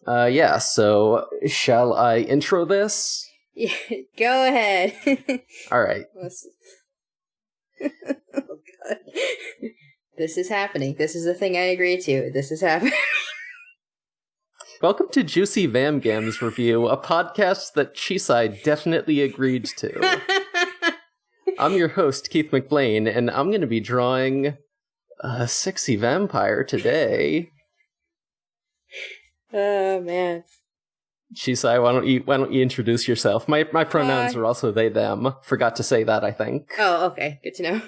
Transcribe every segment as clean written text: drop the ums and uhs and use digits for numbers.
Yeah, so shall I intro this? Yeah, go ahead. Alright. Oh, God. This is happening. This is the thing I agree to. This is happening. Welcome to Juicy VamGams Review, a podcast that Chisai definitely agreed to. I'm your host, Keith McBlain, and I'm going to be drawing a sexy vampire today. Oh, man. Chisai, why don't you introduce yourself? My pronouns are also they, them. Forgot to say that, I think. Oh, okay. Good to know.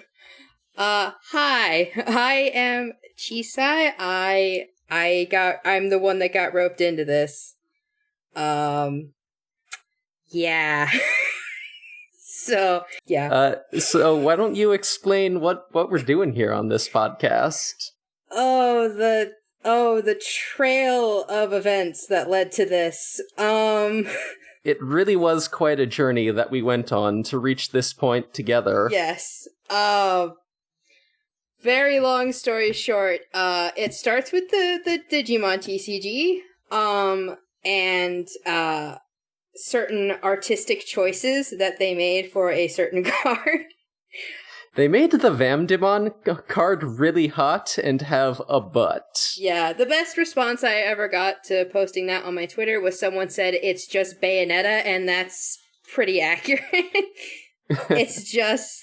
Hi. I am Chisai. I'm the one that got roped into this. Yeah. So, yeah. So why don't you explain what we're doing here on this podcast? The trail of events that led to this. It really was quite a journey that we went on to reach this point together. Yes. Very long story short, it starts with the Digimon TCG, and certain artistic choices that they made for a certain card. They made the Vamdemon card really hot and have a butt. Yeah, the best response I ever got to posting that on my Twitter was someone said, it's just Bayonetta, and that's pretty accurate. It's just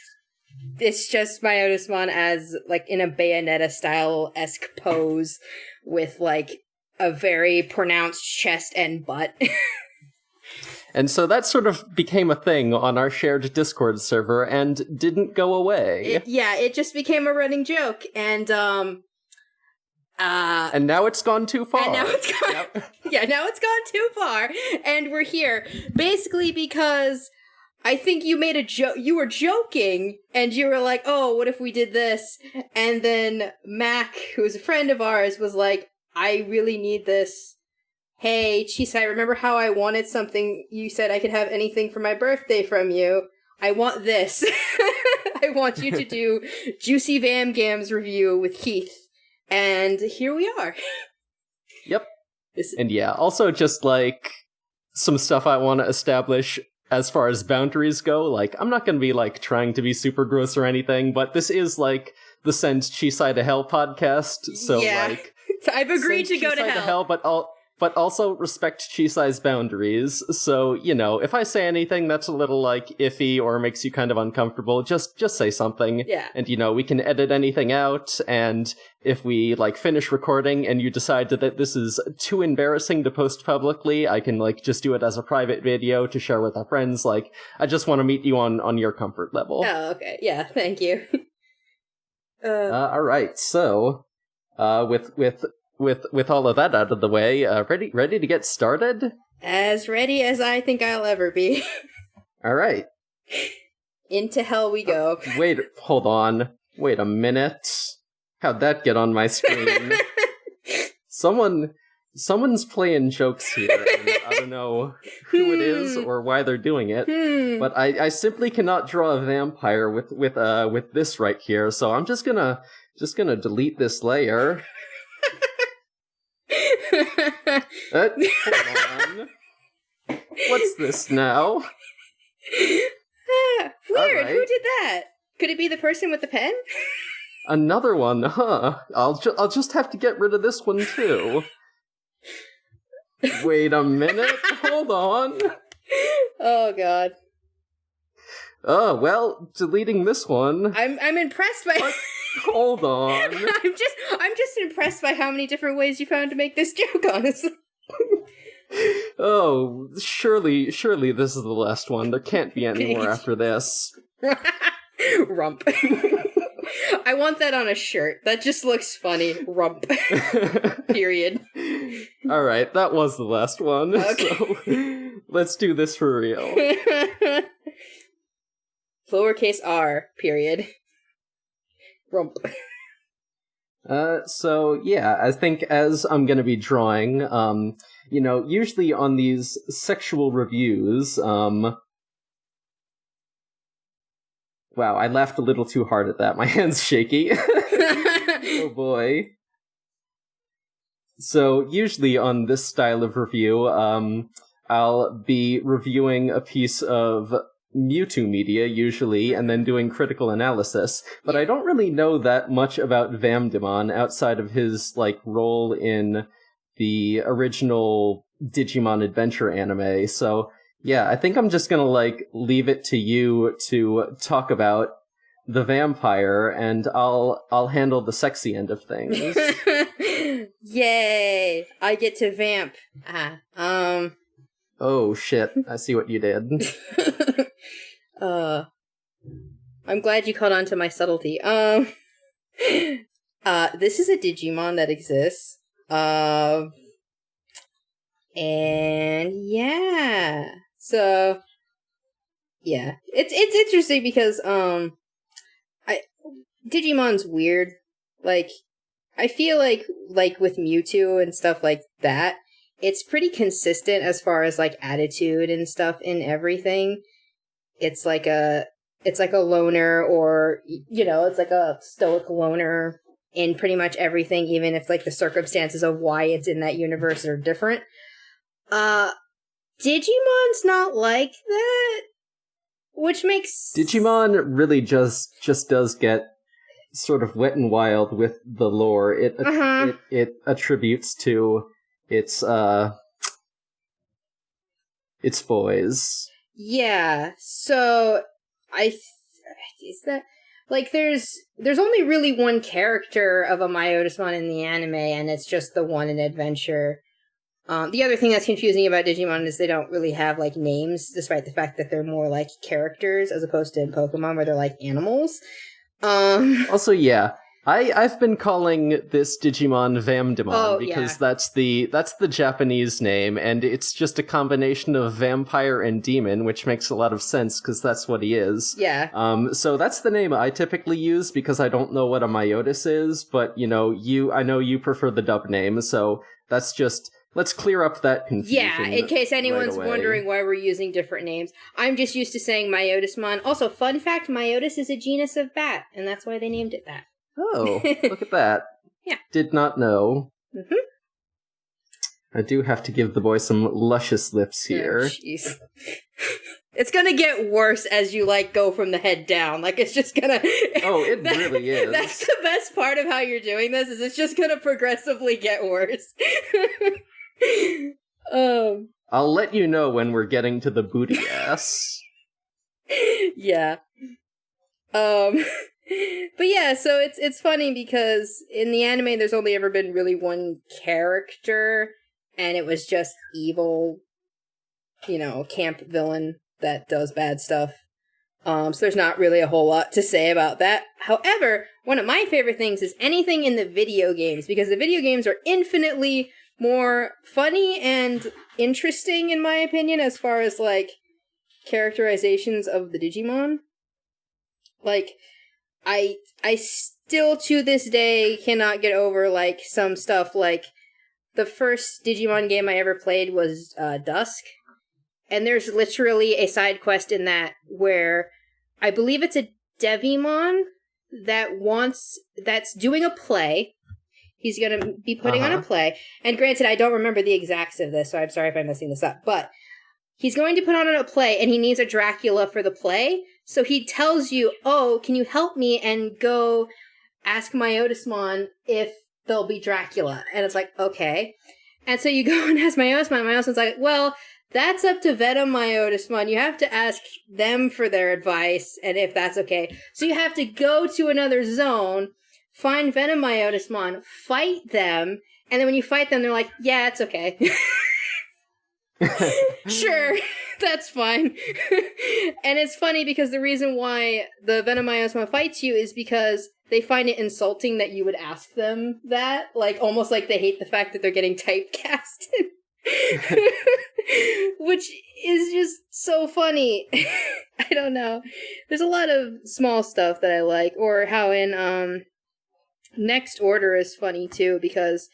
Myotismon as, like, in a Bayonetta-style-esque pose with, like, a very pronounced chest and butt. And so that sort of became a thing on our shared Discord server and didn't go away. It just became a running joke, and now it's gone too far. Now it's gone too far, and we're here basically because I think you made a joke. You were joking, and you were like, "Oh, what if we did this?" And then Mac, who's a friend of ours, was like, "I really need this. Hey, Chisai, remember how I wanted something? You said I could have anything for my birthday from you. I want this. I want you to do Juicy VamGams review with Keith." And here we are. Yep. And yeah, also just, like, some stuff I want to establish as far as boundaries go. Like, I'm not going to be, like, trying to be super gross or anything, but this is, like, the Send Chisai to Hell podcast. So, yeah. like... So I've agreed to go to hell. But also respect Chisai's boundaries. So, you know, if I say anything that's a little, like, iffy or makes you kind of uncomfortable, just say something. Yeah. And, you know, we can edit anything out, and if we, like, finish recording and you decide that this is too embarrassing to post publicly, I can, like, just do it as a private video to share with our friends. Like, I just want to meet you on your comfort level. Oh, okay. Yeah, thank you. Alright, so, with all of that out of the way, ready to get started? As ready as I think I'll ever be. Alright. Into hell we go. Wait, hold on. Wait a minute. How'd that get on my screen? Someone's playing jokes here, and I don't know who it is or why they're doing it, but I simply cannot draw a vampire with this right here, so I'm just gonna delete this layer. Hold on. What's this now? Weird. Right. Who did that? Could it be the person with the pen? Another one, huh? I'll just have to get rid of this one too. Wait a minute. Hold on. Oh God. Oh well, deleting this one. I'm impressed by. What? Hold on. I'm just impressed by how many different ways you found to make this joke, honestly. Oh, surely this is the last one. There can't be any more after this. Rump. I want that on a shirt. That just looks funny. Rump. Period. Alright, that was the last one. Okay. So, let's do this for real. Lowercase r, period. Rump. So yeah, I think as I'm gonna be drawing, you know, usually on these sexual reviews, wow, I laughed a little too hard at that. My hand's shaky. Oh boy. So usually on this style of review, I'll be reviewing a piece of Mewtwo media, usually, and then doing critical analysis. But I don't really know that much about Vamdemon outside of his, like, role in the original Digimon Adventure anime. So, yeah, I think I'm just gonna, like, leave it to you to talk about the vampire, and I'll handle the sexy end of things. Yay! I get to vamp. Oh, shit. I see what you did. I'm glad you caught on to my subtlety. This is a Digimon that exists. And yeah. So, yeah. It's interesting because, Digimon's weird. Like, I feel like with Mewtwo and stuff like that, it's pretty consistent as far as, like, attitude and stuff in everything. It's like a loner, or, you know, it's like a stoic loner in pretty much everything, even if, like, the circumstances of why it's in that universe are different. Digimon's not like that, which makes... Digimon really just does get sort of wet and wild with the lore. It attributes to its boys. Yeah, so is that, like, there's only really one character of a Myotismon in the anime, and it's just the one in Adventure. The other thing that's confusing about Digimon is they don't really have, like, names, despite the fact that they're more like characters as opposed to in Pokemon where they're like animals. Also, yeah, I've been calling this Digimon Vamdemon because that's the Japanese name, and it's just a combination of vampire and demon, which makes a lot of sense because that's what he is. Yeah. So that's the name I typically use because I don't know what a Myotis is, but you know, I know you prefer the dub name, so that's just... Let's clear up that confusion. Yeah, in case anyone's wondering why we're using different names. I'm just used to saying Myotismon. Also, fun fact, Myotis is a genus of bat, and that's why they named it that. Oh, look at that. Yeah. Did not know. Mm-hmm. I do have to give the boy some luscious lips here. Oh, jeez. It's gonna get worse as you, like, go from the head down. Like, it's just gonna... Oh, it really is. That's the best part of how you're doing this, is it's just gonna progressively get worse. I'll let you know when we're getting to the bootyass. Yeah. But yeah, so it's funny because in the anime there's only ever been really one character, and it was just evil, you know, camp villain that does bad stuff. So there's not really a whole lot to say about that. However, one of my favorite things is anything in the video games, because the video games are infinitely more funny and interesting, in my opinion, as far as, like, characterizations of the Digimon. Like, I still, to this day, cannot get over, like, some stuff, like, the first Digimon game I ever played was Dusk, and there's literally a side quest in that where I believe it's a Devimon that's doing a play. He's going to be putting on a play. And granted, I don't remember the exacts of this, so I'm sorry if I'm messing this up. But he's going to put on a play, and he needs a Dracula for the play. So he tells you, oh, can you help me and go ask Myotismon if there'll be Dracula? And it's like, okay. And so you go and ask Myotismon. Myotismon's like, well, that's up to Venom Myotismon. You have to ask them for their advice, and if that's okay. So you have to go to another zone, find Venom Myotismon, fight them, and then when you fight them, they're like, yeah, it's okay. Sure, that's fine. And it's funny because the reason why the Venom Myotismon fights you is because they find it insulting that you would ask them that. Like, almost like they hate the fact that they're getting typecasted. Which is just so funny. I don't know. There's a lot of small stuff that I like, or how in Next Order is funny too, because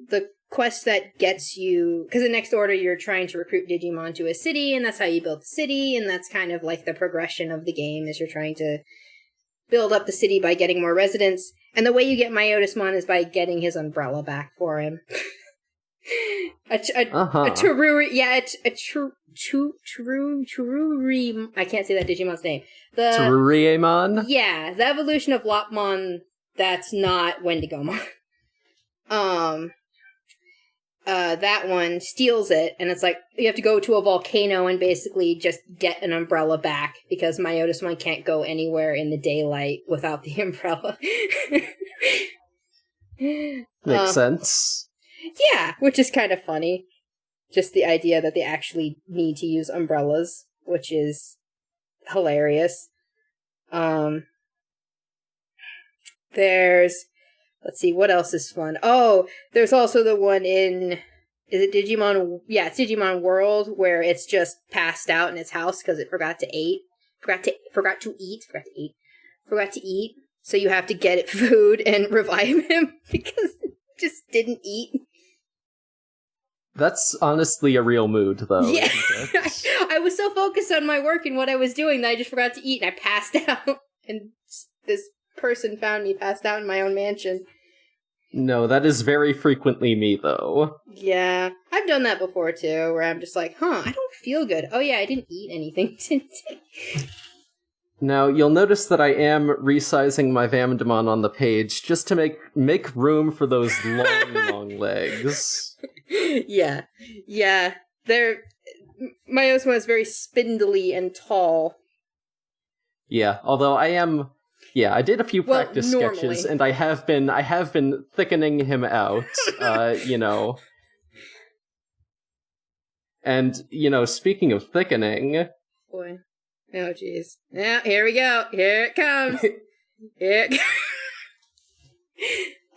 the quest that gets you, because in Next Order you're trying to recruit Digimon to a city, and that's how you build the city, and that's kind of like the progression of the game, is you're trying to build up the city by getting more residents. And the way you get Myotismon is by getting his umbrella back for him. A Taruri, yeah, Taruri, I can't say that Digimon's name. Taruriemon? Yeah, the evolution of Lopmon that's not Wendigomon. That one steals it, and it's like, you have to go to a volcano and basically just get an umbrella back, because Myotismon can't go anywhere in the daylight without the umbrella. Makes sense. Yeah, which is kind of funny. Just the idea that they actually need to use umbrellas, which is hilarious. Let's see, what else is fun? Oh, there's also the one in, is it Digimon? Yeah, it's Digimon World, where it's just passed out in its house because it forgot to eat. So you have to get it food and revive him because it just didn't eat. That's honestly a real mood, though. Yeah, I was so focused on my work and what I was doing that I just forgot to eat, and I passed out. And this person found me passed out in my own mansion. No, that is very frequently me, though. Yeah, I've done that before, too, where I'm just like, I don't feel good. Oh yeah, I didn't eat anything today. Now, you'll notice that I am resizing my Vamdemon on the page just to make room for those long legs. Yeah. Myotismon is very spindly and tall. Yeah, although I did a few practice sketches, and I have been thickening him out, And, speaking of thickening... Boy. Oh, jeez. Now, here we go. Here it comes.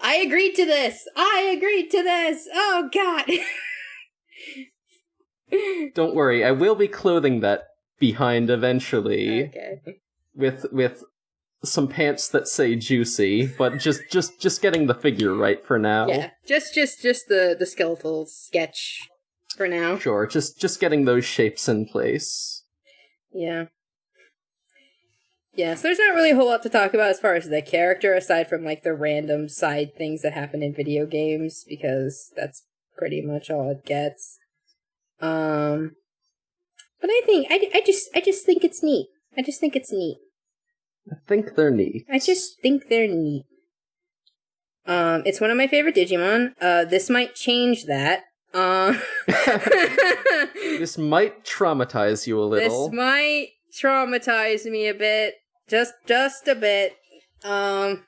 I agreed to this. Oh, God. Don't worry, I will be clothing that behind eventually. Okay. With some pants that say juicy, but just getting the figure right for now. Yeah, just the skeletal sketch for now. Sure, just getting those shapes in place. Yeah. Yeah, so there's not really a whole lot to talk about as far as the character, aside from, like, the random side things that happen in video games, because that's pretty much all it gets. But I think, I just think it's neat. I think they're neat. It's one of my favorite Digimon. This might change that. This might traumatize you a little. This might traumatize me a bit. Just a bit. Oh,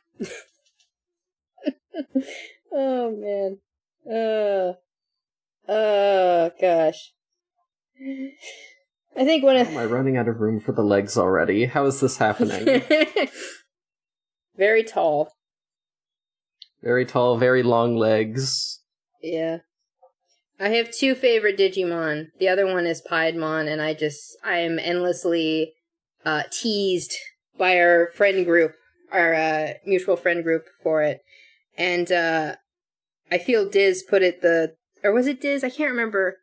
man. Gosh. I think am I running out of room for the legs already? How is this happening? Very tall. Very tall, very long legs. Yeah. I have two favorite Digimon. The other one is Piedmon, and I am endlessly teased by our friend group, our mutual friend group for it. And I feel Diz put it or was it Diz? I can't remember.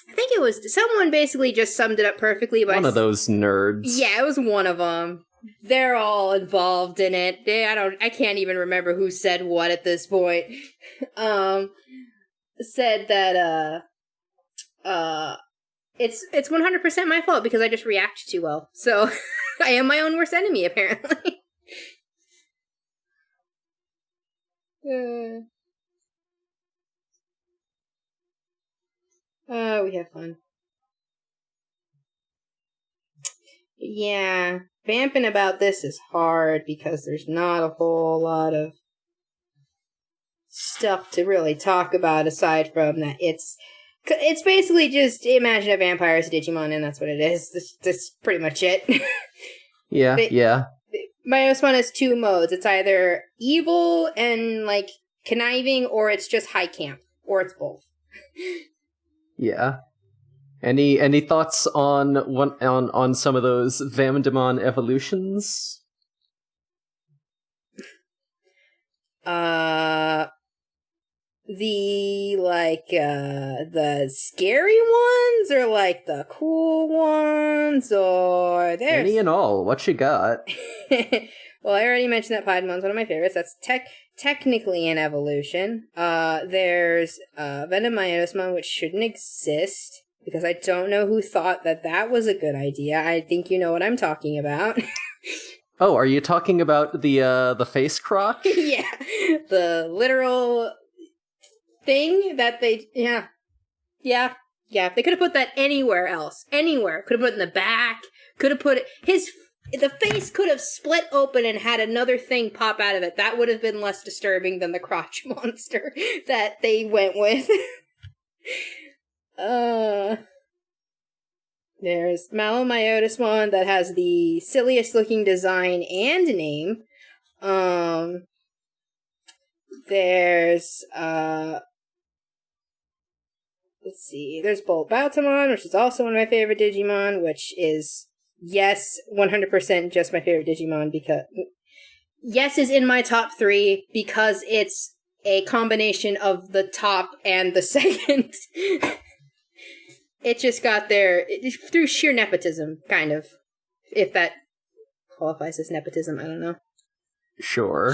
I think it was, someone basically just summed it up perfectly by... One of those nerds. Yeah, it was one of them. They're all involved in it. I can't even remember who said what at this point. Said that, it's 100% my fault because I just react too well. So, I am my own worst enemy, apparently. We have fun. Yeah, vamping about this is hard because there's not a whole lot of stuff to really talk about aside from that it's basically just imagine a vampire as a Digimon, and that's what it is. That's pretty much it. Yeah. Myotismon has two modes. It's either evil and, like, conniving, or it's just high camp, or it's both. Yeah. Any thoughts on some of those Vamdemon evolutions? The scary ones, or like the cool ones, or there's any and all. What you got? Well, I already mentioned that Paidemon's one of my favorites. That's technically an evolution. There's Myotismon, which shouldn't exist, because I don't know who thought that was a good idea. I think you know what I'm talking about. Oh, are you talking about the face crotch? Yeah, the literal thing that they... Yeah. They could have put that anywhere else. Anywhere. Could have put it in the back. Could have put it... The face could have split open and had another thing pop out of it. That would have been less disturbing than the crotch monster that they went with. There's Myotismon that has the silliest looking design and name. There's, let's see, there's Vamdemon, which is also one of my favorite Digimon, which is, yes, 100% just my favorite Digimon, because... Yes is in my top 3, because it's a combination of the top and the second. It just got there through sheer nepotism, kind of. If that qualifies as nepotism, I don't know. Sure.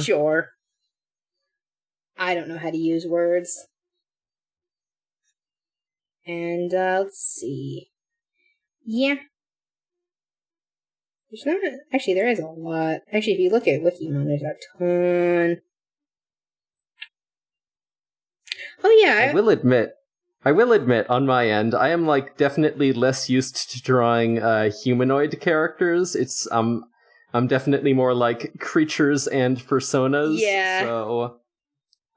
I don't know how to use words. And, let's see. Yeah. There's not... Actually, there is a lot. Actually, if you look at Wikimon, there's a ton. Oh, yeah. I will admit, on my end, I am, definitely less used to drawing, humanoid characters. I'm definitely more like creatures and personas. Yeah. So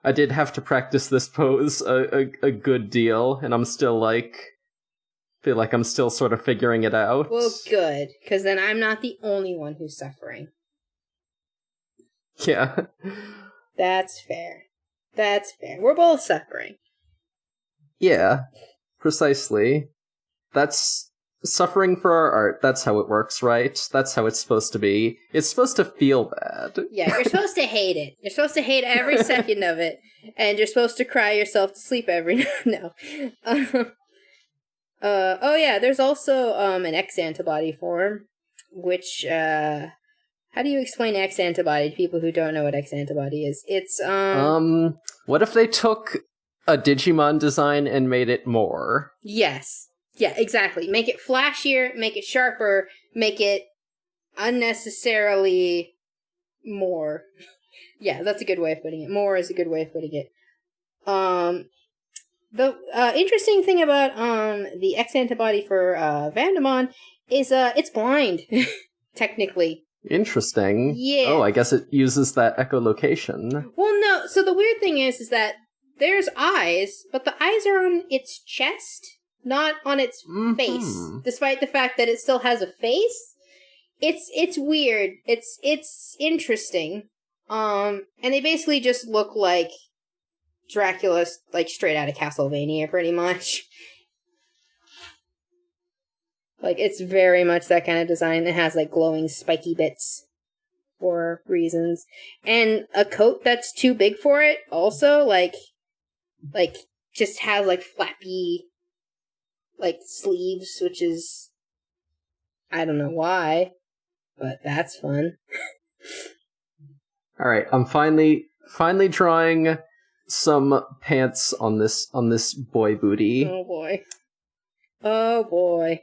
I did have to practice this pose a good deal, and I'm still, feel like I'm still sort of figuring it out. Well, good, because then I'm not the only one who's suffering. Yeah. That's fair. We're both suffering. Yeah, precisely. That's suffering for our art. That's how it works, right? That's how it's supposed to be. It's supposed to feel bad. Yeah, you're supposed to hate it. You're supposed to hate every second of it. And you're supposed to cry yourself to sleep every... No. Oh yeah, there's also an X antibody form, which, how do you explain X antibody to people who don't know what X antibody is? It's, what if they took a Digimon design and made it more? Yes. Yeah, exactly. Make it flashier, make it sharper, make it unnecessarily more. Yeah, that's a good way of putting it. More is a good way of putting it. The interesting thing about the X antibody for Vamdemon is it's blind, technically. Interesting. Yeah. Oh, I guess it uses that echolocation. Well, no. So the weird thing is that there's eyes, but the eyes are on its chest, not on its face. Despite the fact that it still has a face, it's weird. It's interesting. And they basically just look like Dracula's, straight out of Castlevania, pretty much. It's very much that kind of design that has, glowing spiky bits for reasons. And a coat that's too big for it, also, just has, flappy, sleeves, which is... I don't know why, but that's fun. Alright, I'm finally drawing some pants on this boy booty. Oh boy. Oh boy.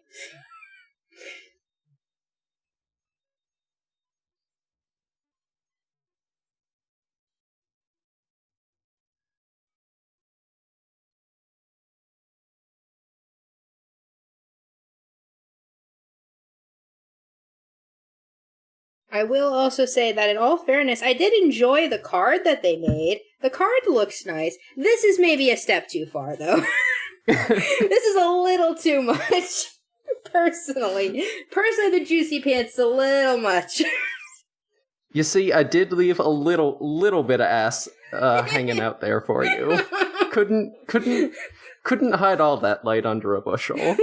I will also say that in all fairness, I did enjoy the card that they made. The card looks nice. This is maybe a step too far, though. This is a little too much. Personally, the Juicy Pants is a little much. You see, I did leave a little bit of ass hanging out there for you. Couldn't hide all that light under a bushel.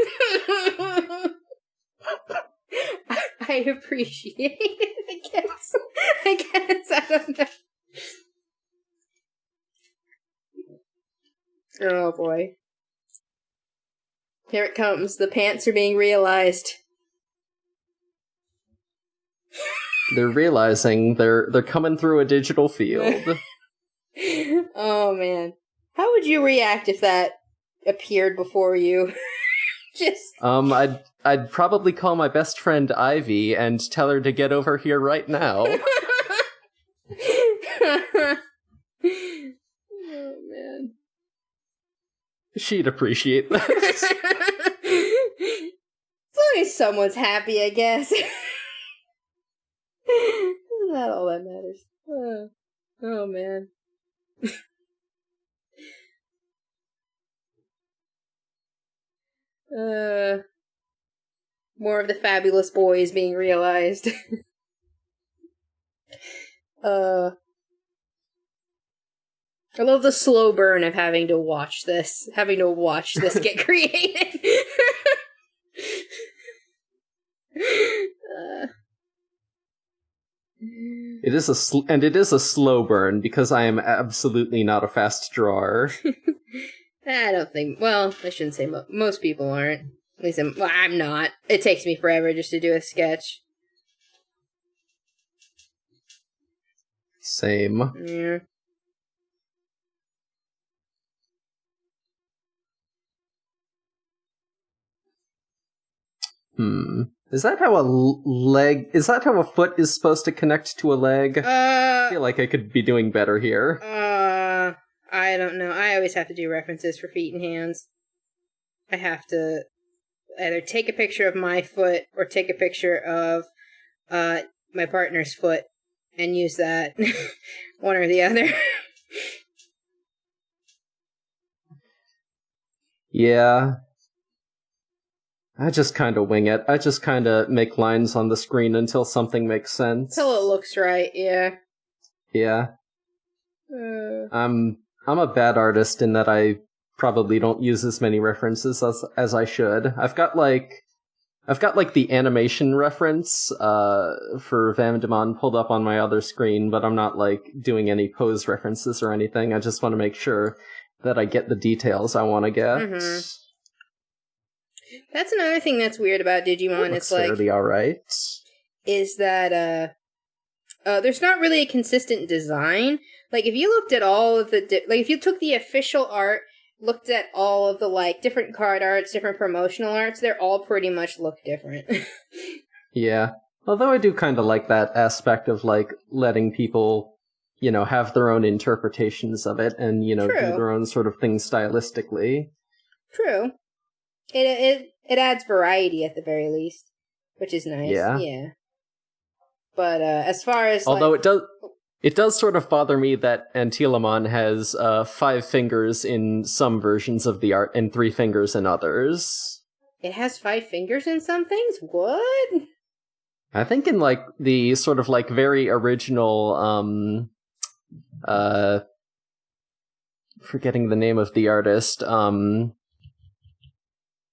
I appreciate it, I guess, I don't know. Oh boy. Here it comes, the pants are being realized. They're realizing they're coming through a digital field. Oh, man. How would you react if that appeared before you? Just... I'd probably call my best friend Ivy and tell her to get over here right now. Oh, man. She'd appreciate that. As long as someone's happy, I guess. Not all that matters. Oh man. More of the fabulous boys being realized. I love the slow burn of having to watch this get created. It is a slow burn because I am absolutely not a fast drawer. I don't think. Well, I shouldn't say most people aren't. At least I'm not. It takes me forever just to do a sketch. Same. Yeah. Is that how is that how a foot is supposed to connect to a leg? I feel like I could be doing better here. I don't know. I always have to do references for feet and hands. I have to either take a picture of my foot or take a picture of my partner's foot and use that. One or the other. Yeah. I just kind of wing it. I just kind of make lines on the screen until something makes sense. Until it looks right, yeah. Yeah. I'm a bad artist in that I probably don't use as many references as I should. I've got the animation reference for Vamdemon pulled up on my other screen, but I'm not like doing any pose references or anything. I just want to make sure that I get the details I want to get. Mm-hmm. That's another thing that's weird about Digimon. It's like fairly alright. Is that there's not really a consistent design. Like if you looked at all of the if you took the official art, looked at all of the like different card arts, different promotional arts, they're all pretty much look different. Yeah. Although I do kind of like that aspect of like letting people, have their own interpretations of it and, do their own sort of thing stylistically. True. It adds variety at the very least, which is nice. Yeah. But as far as although it does sort of bother me that Antilamon has 5 fingers in some versions of the art and 3 fingers in others. It has 5 fingers in some things? What? I think in like the sort of like very original forgetting the name of the artist,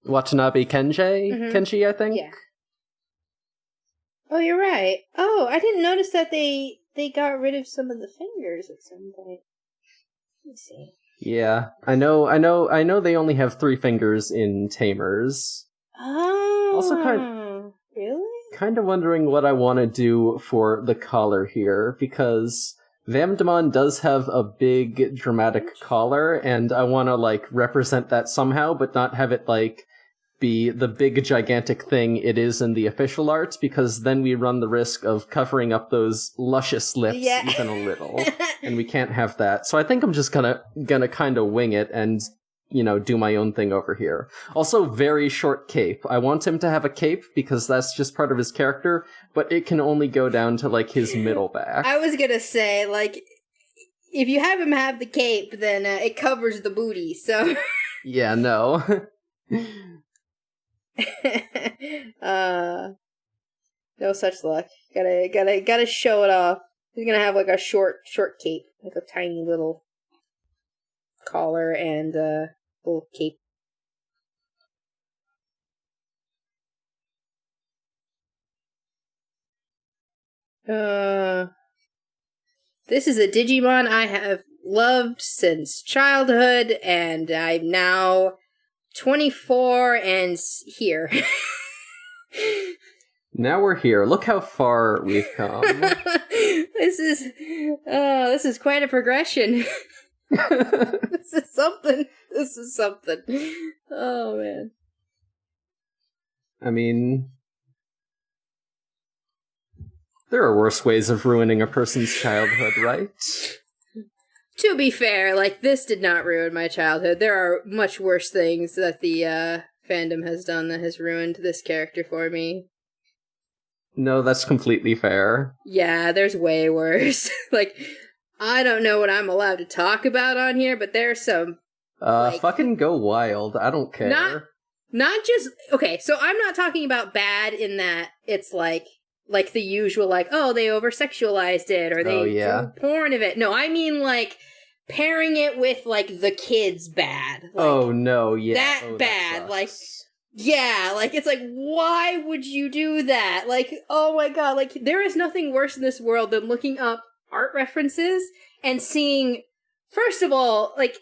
Watanabe Kenji, I think. Yeah. Oh, you're right. Oh, I didn't notice that they got rid of some of the fingers at some point. Let me see. Yeah, I know they only have 3 fingers in Tamers. Oh. Also really? Kind of wondering what I want to do for the collar here, because Vamdemon does have a big dramatic collar, and I want to like represent that somehow, but not have it like be the big gigantic thing it is in the official art, because then we run the risk of covering up those luscious lips even a little, and we can't have that. So I think I'm just gonna kind of wing it and do my own thing over here. Also, very short cape. I want him to have a cape because that's just part of his character, but it can only go down to like his middle back. I was gonna say, like, if you have him have the cape, then it covers the booty, so... Yeah, no. No such luck. Gotta show it off. He's gonna have like a short cape, like a tiny little collar and little cape. This is a Digimon I have loved since childhood, and I'm now 24 and here. Now we're here. Look how far we've come. This is quite a progression. This is something. Oh, man. I mean, there are worse ways of ruining a person's childhood, right? To be fair, like, this did not ruin my childhood. There are much worse things that the fandom has done that has ruined this character for me. No, that's completely fair. Yeah, there's way worse. Like, I don't know what I'm allowed to talk about on here, but there's some... fucking go wild. I don't care. Not just... Okay, so I'm not talking about bad in that it's like the usual, like, oh, they over-sexualized it, or they drew porn of it. No, I mean, like, pairing it with, like, the kids bad. Like, oh, no, yeah. That bad. That like... Yeah, like, it's like, why would you do that? Like, oh my god, like, there is nothing worse in this world than looking up art references and seeing, first of all, like,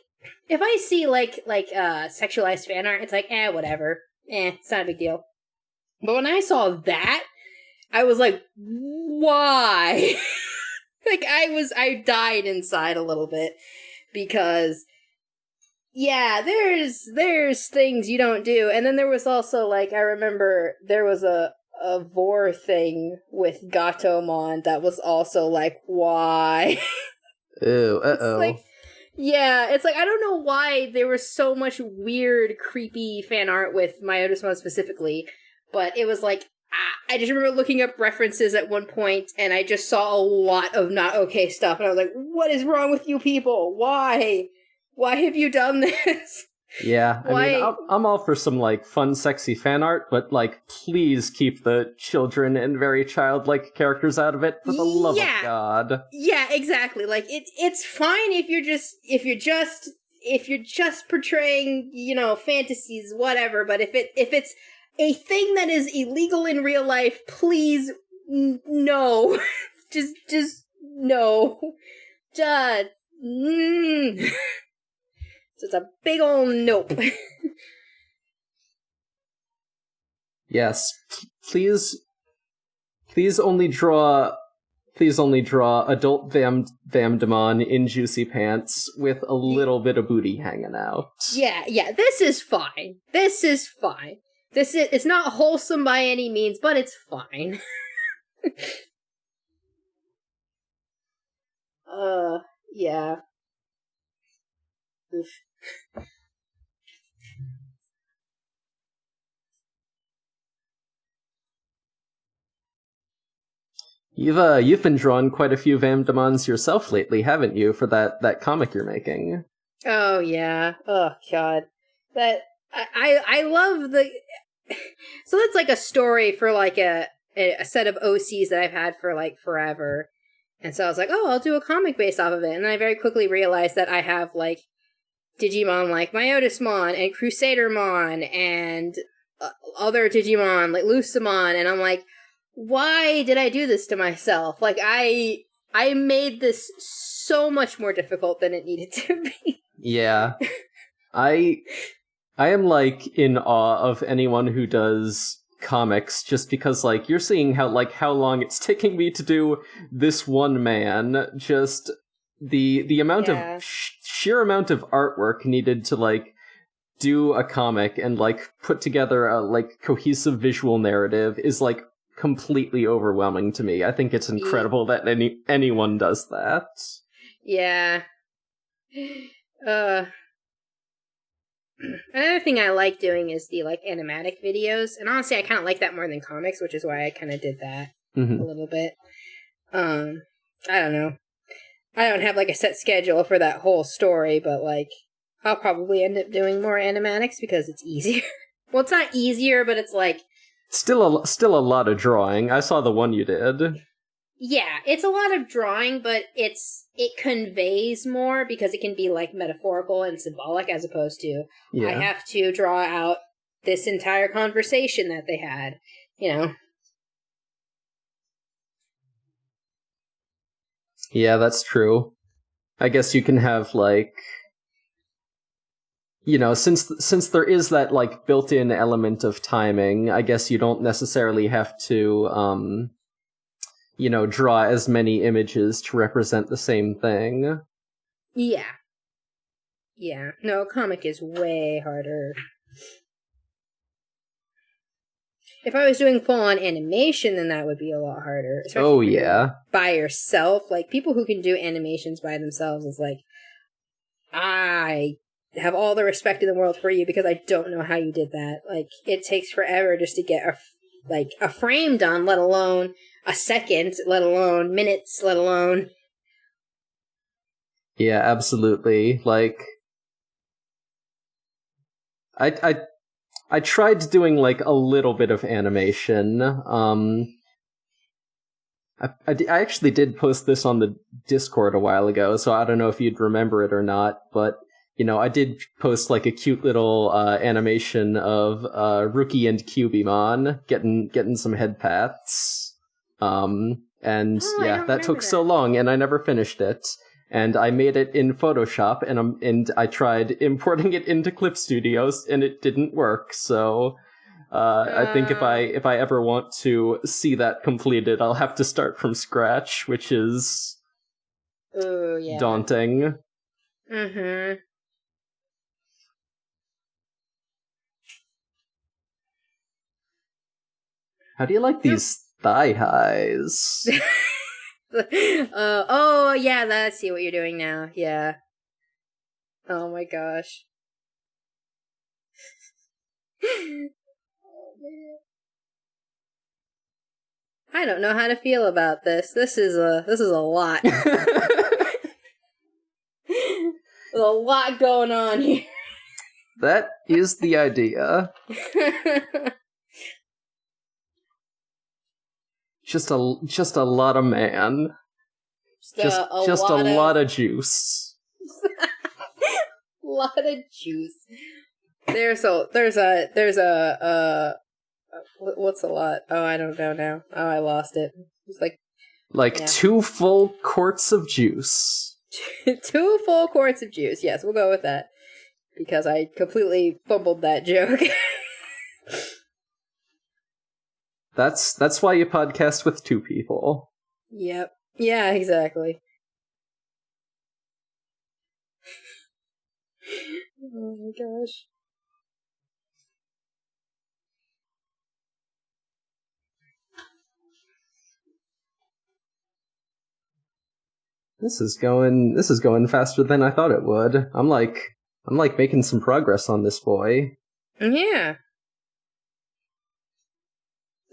if I see, like, sexualized fan art, it's like, whatever. It's not a big deal. But when I saw that, I was like, why? Like, I died inside a little bit, because... Yeah, there's things you don't do. And then there was also, like, I remember there was a vor thing with Gatomon that was also like, why? Ew, uh-oh. Like, yeah, it's like, I don't know why there was so much weird, creepy fan art with Myotismon specifically, but it was like, I just remember looking up references at one point, and I just saw a lot of not okay stuff, and I was like, what is wrong with you people? Why? Why have you done this? Yeah, I mean, I'm all for some, like, fun, sexy fan art, but, like, please keep the children and very childlike characters out of it, for the love of God. Yeah, exactly. Like, it's fine if you're just portraying, you know, fantasies, whatever, but if it's a thing that is illegal in real life, please, no. just, no. Just, So it's a big ol' nope. Yes, please only draw adult Vamdemon in juicy pants with a little bit of booty hanging out. Yeah, this is fine. It's not wholesome by any means, but it's fine. Yeah. Oof. You've been drawing quite a few Vamdemons yourself lately, haven't you, for that comic you're making? Oh yeah. Oh god. That I love the so that's like a story for like a set of OCs that I've had for like forever. And so I was like, oh, I'll do a comic based off of it. And then I very quickly realized that I have like Digimon like Myotismon and Crusadermon and other Digimon like Lucimon, and I'm like, why did I do this to myself? Like, I made this so much more difficult than it needed to be. Yeah. I am, like, in awe of anyone who does comics, just because, like, you're seeing how long it's taking me to do this one man, just the amount of sheer amount of artwork needed to, like, do a comic and, like, put together a, like, cohesive visual narrative is, like, completely overwhelming to me. I think it's incredible that anyone does that. Yeah. Another thing I like doing is the, like, animatic videos, and honestly I kind of like that more than comics, which is why I kind of did that a little bit. I don't know. I don't have, like, a set schedule for that whole story, but, like, I'll probably end up doing more animatics because it's easier. Well, it's not easier, but it's, like... Still a lot of drawing. I saw the one you did. Yeah, it's a lot of drawing, but it conveys more because it can be, like, metaphorical and symbolic as opposed to, I have to draw out this entire conversation that they had, you know? Yeah, that's true. I guess you can have, like... you know, since there is that like built-in element of timing, I guess you don't necessarily have to you know, draw as many images to represent the same thing. Yeah. Yeah. No, a comic is way harder. If I was doing full-on animation, then that would be a lot harder. Oh, yeah. By yourself. Like, people who can do animations by themselves is like, I have all the respect in the world for you because I don't know how you did that. Like, it takes forever just to get a frame done, let alone a second, let alone minutes, let alone... Yeah, absolutely. Like, I tried doing, like, a little bit of animation. I actually did post this on the Discord a while ago, so I don't know if you'd remember it or not, but, you know, I did post, like, a cute little animation of Rookie and Cubimon getting some head pats. And, yeah, that took so long, and I never finished it. And I made it in Photoshop, and I tried importing it into Clip Studios, and it didn't work. So I think if I ever want to see that completed, I'll have to start from scratch, which is daunting. Mm-hmm. How do you like these thigh highs? Oh, yeah, I see what you're doing now. Yeah. Oh my gosh. Oh, man. I don't know how to feel about this. This is a lot. There's a lot going on here. That is the idea. Just a lot of man. Just a lot of juice. Lot of juice. There's a what's a lot? Oh, I don't know now. Oh, I lost it. It's like 2 full quarts of juice. 2 full quarts of juice. Yes, we'll go with that because I completely fumbled that joke. That's why you podcast with 2 people. Yep. Yeah, exactly. Oh my gosh. This is going faster than I thought it would. I'm like making some progress on this boy. Yeah.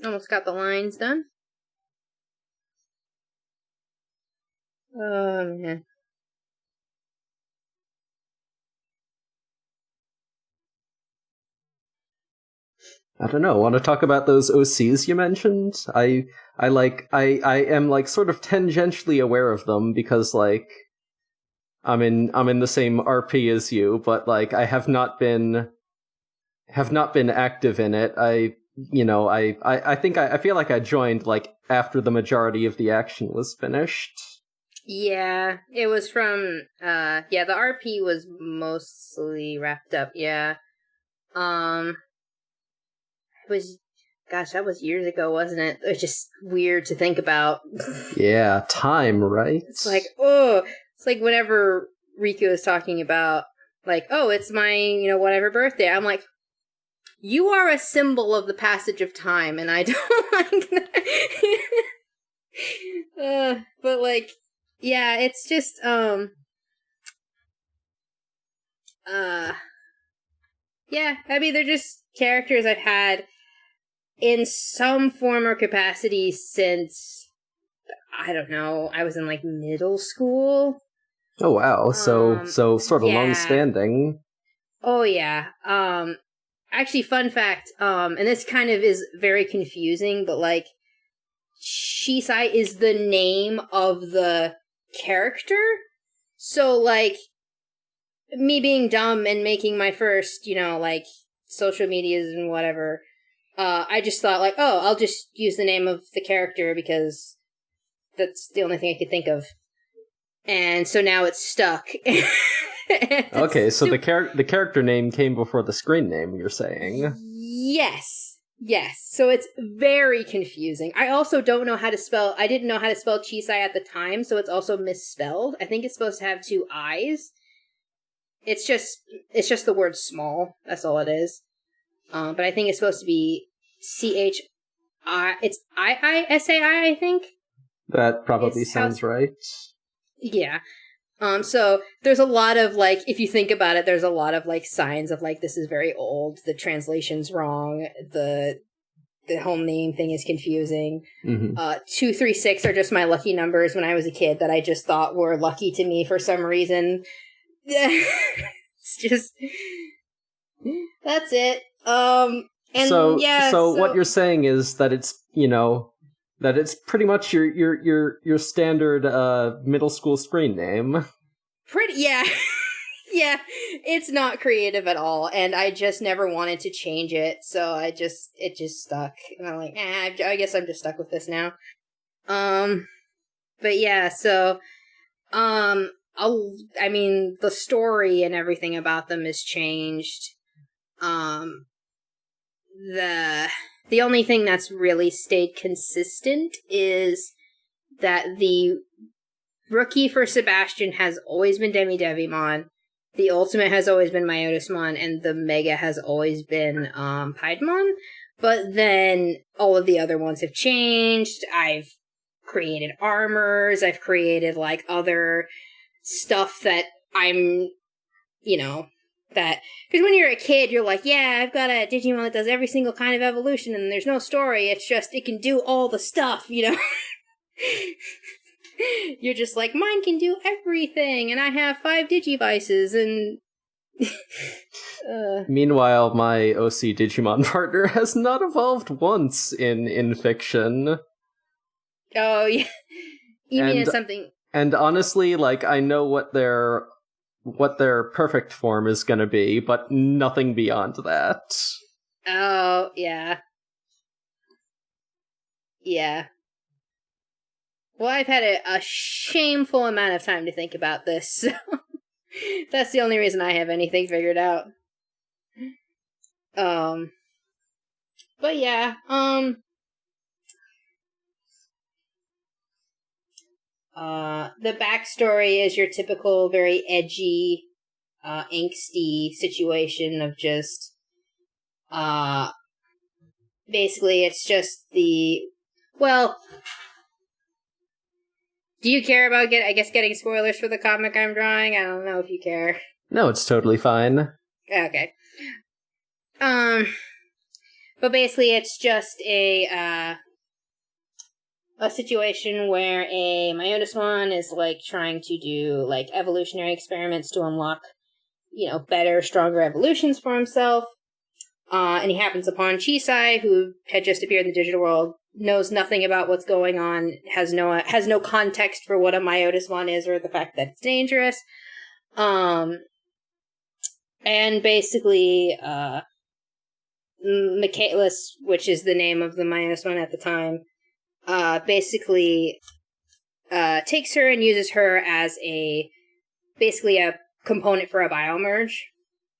Almost got the lines done. Oh, man. I don't know. Want to talk about those OCs you mentioned? I am like sort of tangentially aware of them because like I'm in the same RP as you, but like I have not been active in it. I think I feel like I joined like after the majority of the action was finished. Yeah, it was from the RP was mostly wrapped up. Yeah. That was years ago, wasn't it? It was just weird to think about. Yeah, time, right? It's like, whenever Riku is talking about, like, oh, it's my, whatever birthday. I'm like, you are a symbol of the passage of time, and I don't like that. But, like, yeah, it's just, yeah, I mean, they're just characters I've had in some form or capacity since, I don't know, I was in, like, middle school. Oh, wow. So sort of long-standing. Oh, yeah. Actually, fun fact, and this kind of is very confusing, but, like, Chisai is the name of the character. So, like, me being dumb and making my first, like, social medias and whatever, I just thought, like, oh, I'll just use the name of the character because that's the only thing I could think of. And so now it's stuck. Okay, so the character name came before the screen name, you're saying? Yes. So it's very confusing. I also don't know how to spell... I didn't know how to spell Chisai at the time, so it's also misspelled. I think it's supposed to have 2 I's. It's just the word small. That's all it is. But I think it's supposed to be C-H-I... It's I-I-S-A-I, I think? That probably sounds right. Yeah. So there's a lot of, like, if you think about it, there's a lot of, like, signs of, like, this is very old, the translation's wrong, the home name thing is confusing. 236 are just my lucky numbers when I was a kid that I just thought were lucky to me for some reason. It's just... That's it. So what you're saying is that it's, that it's pretty much your standard middle school screen name. Yeah. Yeah, it's not creative at all, and I just never wanted to change it, so it just stuck. And I'm like, I guess I'm just stuck with this now. But yeah, so the story and everything about them has changed. The only thing that's really stayed consistent is that the rookie for Sebastian has always been Vamdemon, the ultimate has always been Myotismon, and the mega has always been Piedmon. But then all of the other ones have changed. I've created armors, I've created like other stuff that I'm, that, because when you're a kid, you're like, yeah, I've got a Digimon that does every single kind of evolution, and there's no story, it's just, it can do all the stuff, You're just like, mine can do everything, and I have 5 Digivices, and... Meanwhile, my OC Digimon partner has not evolved once in fiction. Oh, yeah. You mean it's something... And honestly, like, I know what their perfect form is gonna be, but nothing beyond that. Oh, yeah. Yeah. Well, I've had a shameful amount of time to think about this, so that's the only reason I have anything figured out. But yeah, the backstory is your typical very edgy, angsty situation of just, basically it's just well, do you care about getting spoilers for the comic I'm drawing? I don't know if you care. No, it's totally fine. Okay. But basically it's just a situation where a Myotismon is, like, trying to do, like, evolutionary experiments to unlock, better, stronger evolutions for himself. And he happens upon Chisai, who had just appeared in the digital world, knows nothing about what's going on, has no context for what a Myotismon is or the fact that it's dangerous. And basically, Michaelis, which is the name of the Myotismon at the time, basically takes her and uses her as basically a component for a biomerge.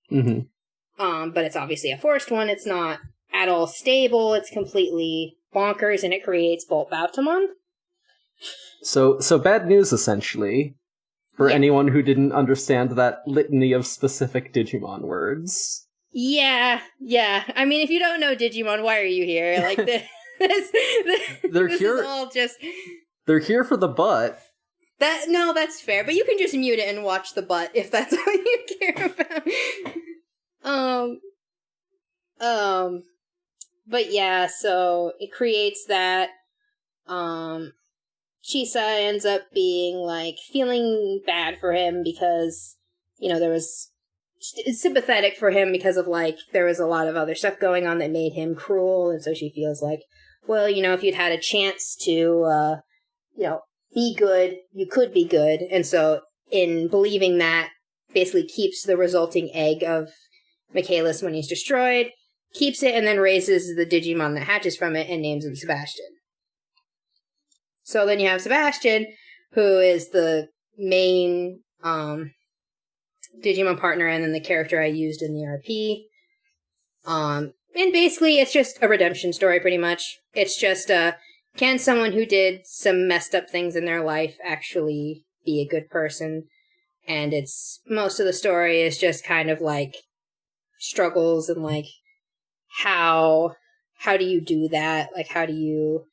But it's obviously a forced one. It's not at all stable. It's completely bonkers, and it creates Bolt Vamdemon. So bad news, essentially, for anyone who didn't understand that litany of specific Digimon words. Yeah. I mean, if you don't know Digimon, why are you here? Like, They're here. Is all just... They're here for the butt. No, that's fair, but you can just mute it and watch the butt if that's all you care about. But yeah, so it creates that. Chisai ends up being, like, feeling bad for him because, there was... It's sympathetic for him because of, like, there was a lot of other stuff going on that made him cruel, and so she feels like, well, if you'd had a chance to, be good, you could be good. And so, in believing that, basically keeps the resulting egg of Michaelis when he's destroyed, keeps it, and then raises the Digimon that hatches from it and names him Sebastian. So then you have Sebastian, who is the main, Digimon partner and then the character I used in the RP. And basically it's just a redemption story pretty much. It's just can someone who did some messed up things in their life actually be a good person? And it's most of the story is just kind of like struggles and like how do you do that? Like how do you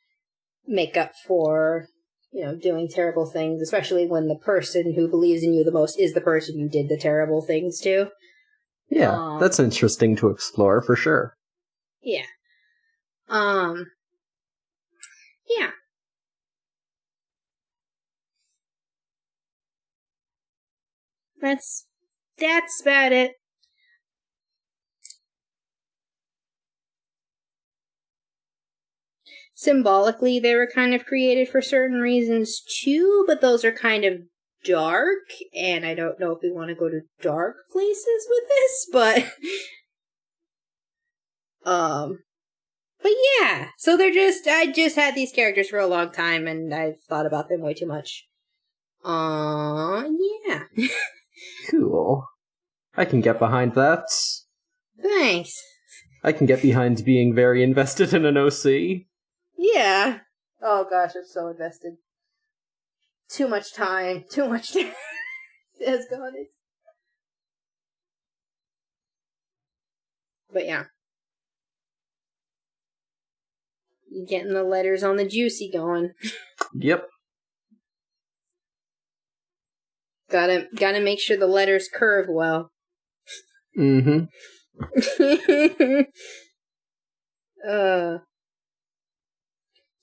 make up for, you know, doing terrible things, especially when the person who believes in you the most is the person you did the terrible things to. Yeah, that's interesting to explore for sure. Yeah. Yeah. That's about it. Symbolically, they were kind of created for certain reasons too, but those are kind of dark, and I don't know if we want to go to dark places with this, but yeah. So I just had these characters for a long time, and I've thought about them way too much. Yeah. Cool. I can get behind that. Thanks. I can get behind being very invested in an OC. Yeah. Oh gosh, I'm so invested. Too much time has gone in. But yeah. You getting the letters on the juicy going. Yep. Gotta make sure the letters curve well. Mm-hmm.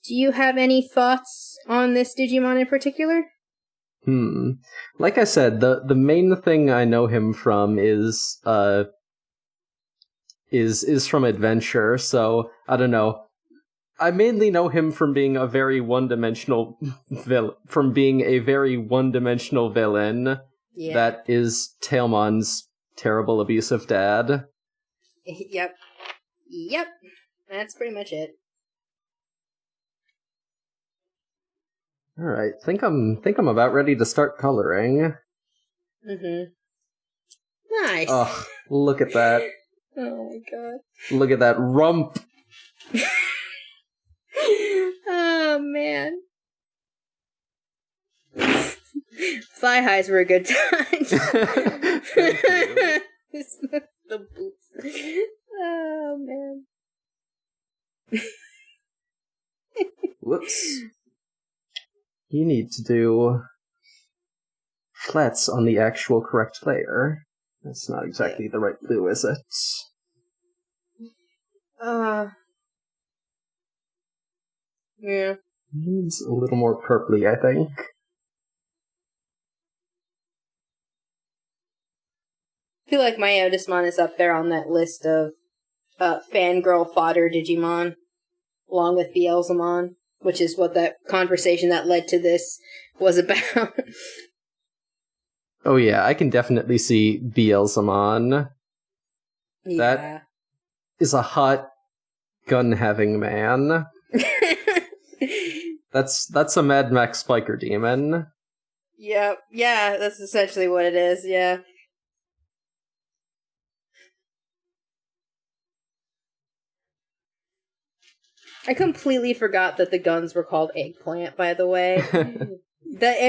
Do you have any thoughts on this Digimon in particular? Like I said, the main thing I know him from is from Adventure, so I don't know. I mainly know him from being a very one-dimensional villain. Yeah. That is Tailmon's terrible, abusive dad. Yep. That's pretty much it. All right, think I'm about ready to start coloring. Mm-hmm. Nice. Oh, look at that! Oh my god! Look at that rump. Oh man. Thigh highs were a good time. The boots. Oh man. Whoops. You need to do flats on the actual correct layer. That's not exactly the right blue, is it? Yeah. Needs a little more purpley, I think. I feel like Myotismon is up there on that list of fangirl fodder Digimon, along with Beelzemon, which is what that conversation that led to this was about. Oh yeah, I can definitely see Beelzemon. Yeah. That is a hot gun-having man. That's a Mad Max Spiker demon. Yep. Yeah, that's essentially what it is, yeah. I completely forgot that the guns were called Eggplant, by the way. And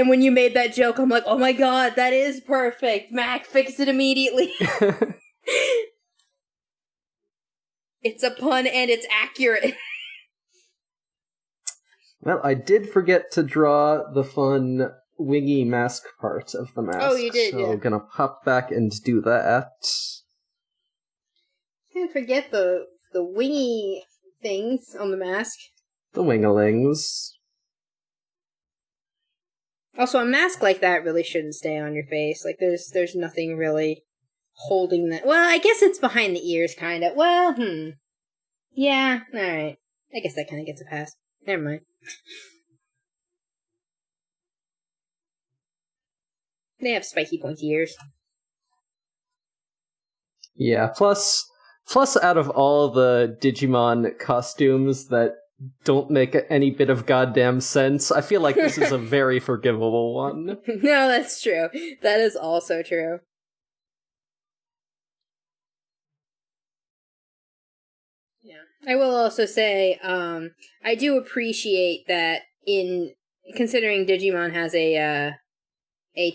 when you made that joke, I'm like, oh my god, that is perfect. Mac, fix it immediately. It's a pun and it's accurate. Well, I did forget to draw the fun wingy mask part of the mask. Oh, you did, so yeah. I'm gonna pop back and do that. Can't forget the wingy things on the mask. The winglings. Also, a mask like that really shouldn't stay on your face. Like, there's nothing really holding that. Well, I guess it's behind the ears, kind of. Well, Yeah, alright. I guess that kind of gets a pass. Never mind. They have spiky pointy ears. Yeah, plus out of all the Digimon costumes that don't make any bit of goddamn sense, I feel like this is a very forgivable one. No, that's true. That is also true. I will also say, I do appreciate that in considering Digimon has a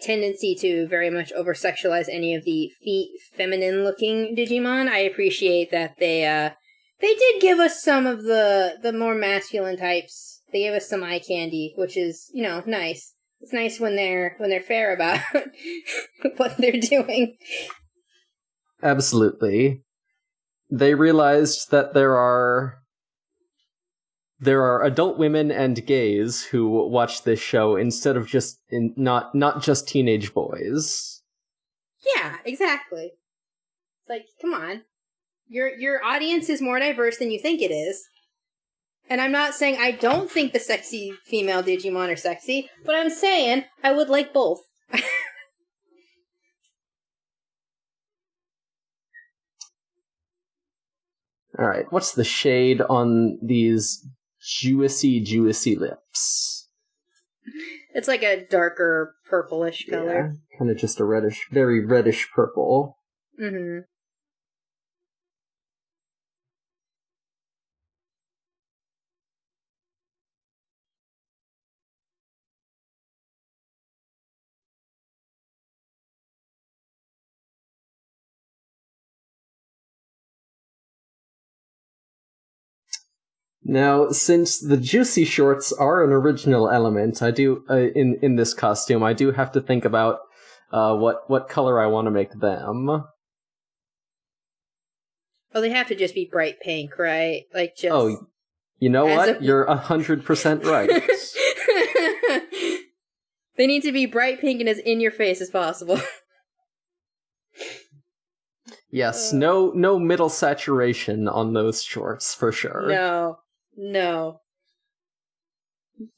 tendency to very much over-sexualize any of the feminine-looking Digimon. I appreciate that they did give us some of the more masculine types. They gave us some eye candy, which is, nice. It's nice when they're fair about what they're doing. Absolutely. They realized that there are adult women and gays who watch this show instead of just not just teenage boys. Yeah, exactly. It's like, come on. Your audience is more diverse than you think it is. And I'm not saying I don't think the sexy female Digimon are sexy, but I'm saying I would like both. Alright, what's the shade on these juicy lips? It's like a darker purplish color. Yeah, kind of just a very reddish purple. Mm-hmm. Now, since the juicy shorts are an original element, I do in this costume, I do have to think about what color I want to make them. Oh, they have to just be bright pink, right? Like just. Oh, you know what? You're 100% right. They need to be bright pink and as in your face as possible. Yes, no middle saturation on those shorts for sure. No.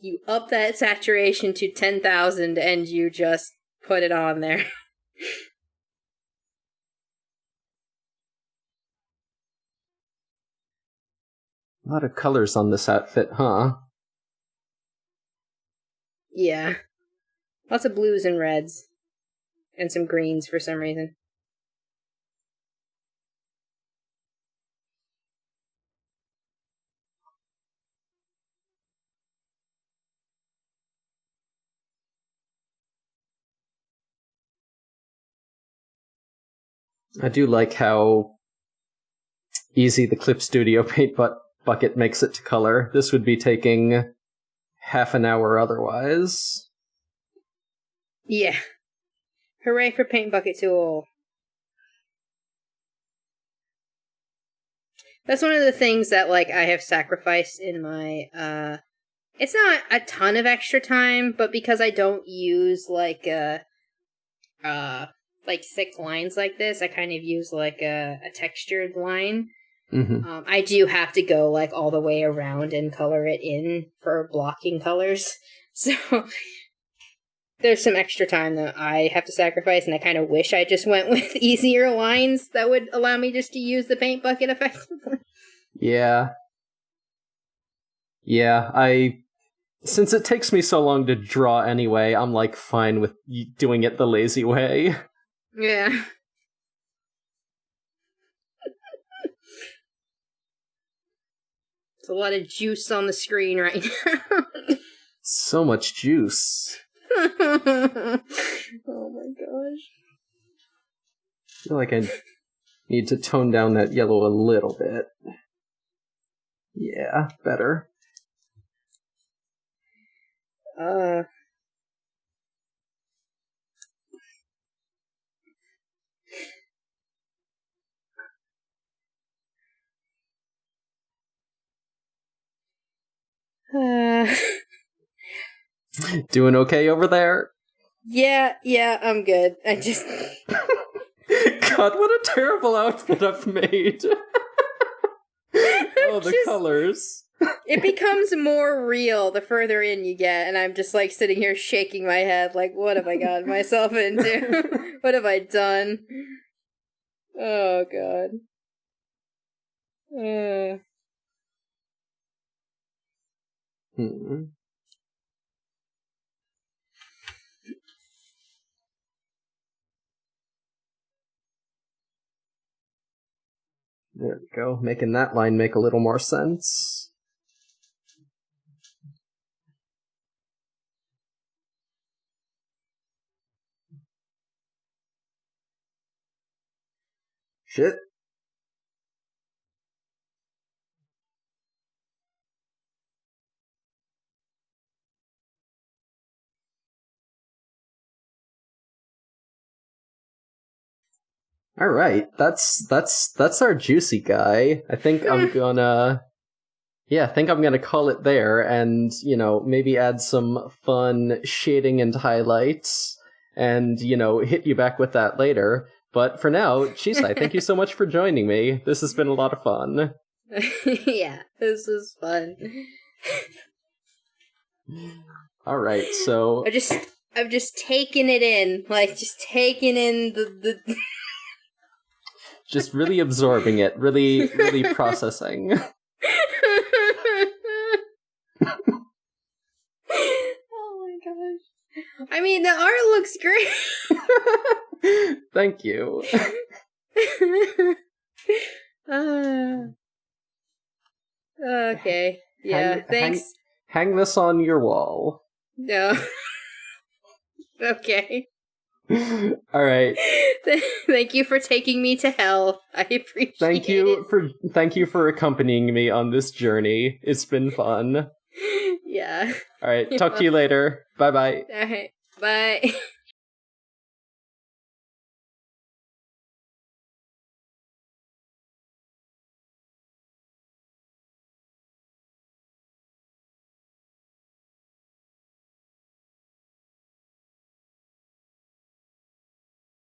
You up that saturation to 10,000 and you just put it on there. A lot of colors on this outfit, huh? Yeah. Lots of blues and reds. And some greens for some reason. I do like how easy the Clip Studio paint bucket makes it to color. This would be taking half an hour otherwise. Yeah. Hooray for Paint Bucket Tool. That's one of the things that, I have sacrificed in my, it's not a ton of extra time, but because I don't use, thick lines like this, I kind of use, a textured line. Mm-hmm. I do have to go, all the way around and color it in for blocking colors. So, there's some extra time that I have to sacrifice, and I kind of wish I just went with easier lines that would allow me just to use the paint bucket effectively. Yeah, since it takes me so long to draw anyway, I'm, fine with doing it the lazy way. Yeah. It's a lot of juice on the screen right now. So much juice. Oh my gosh. I feel like I need to tone down that yellow a little bit. Yeah, better. Doing okay over there? Yeah, I'm good. I just... God, what a terrible outfit I've made. Oh, the colors. It becomes more real the further in you get, and I'm just, sitting here shaking my head, what have I gotten myself into? What have I done? Oh, God. There we go, making that line make a little more sense. Shit. All right, that's our juicy guy. I think I'm gonna call it there, and maybe add some fun shading and highlights, and hit you back with that later. But for now, Chisai, thank you so much for joining me. This has been a lot of fun. Yeah, this is fun. All right, so I've just taken it in, just taking in the. Just really absorbing it, really, really processing. Oh my gosh. I mean, the art looks great. Thank you. Okay. Yeah, thanks. Hang this on your wall. No. Okay. All right. Thank you for taking me to hell. I appreciate it. Thank you for accompanying me on this journey. It's been fun. Yeah. All right. Talk to you later. Bye-bye. All right. Bye.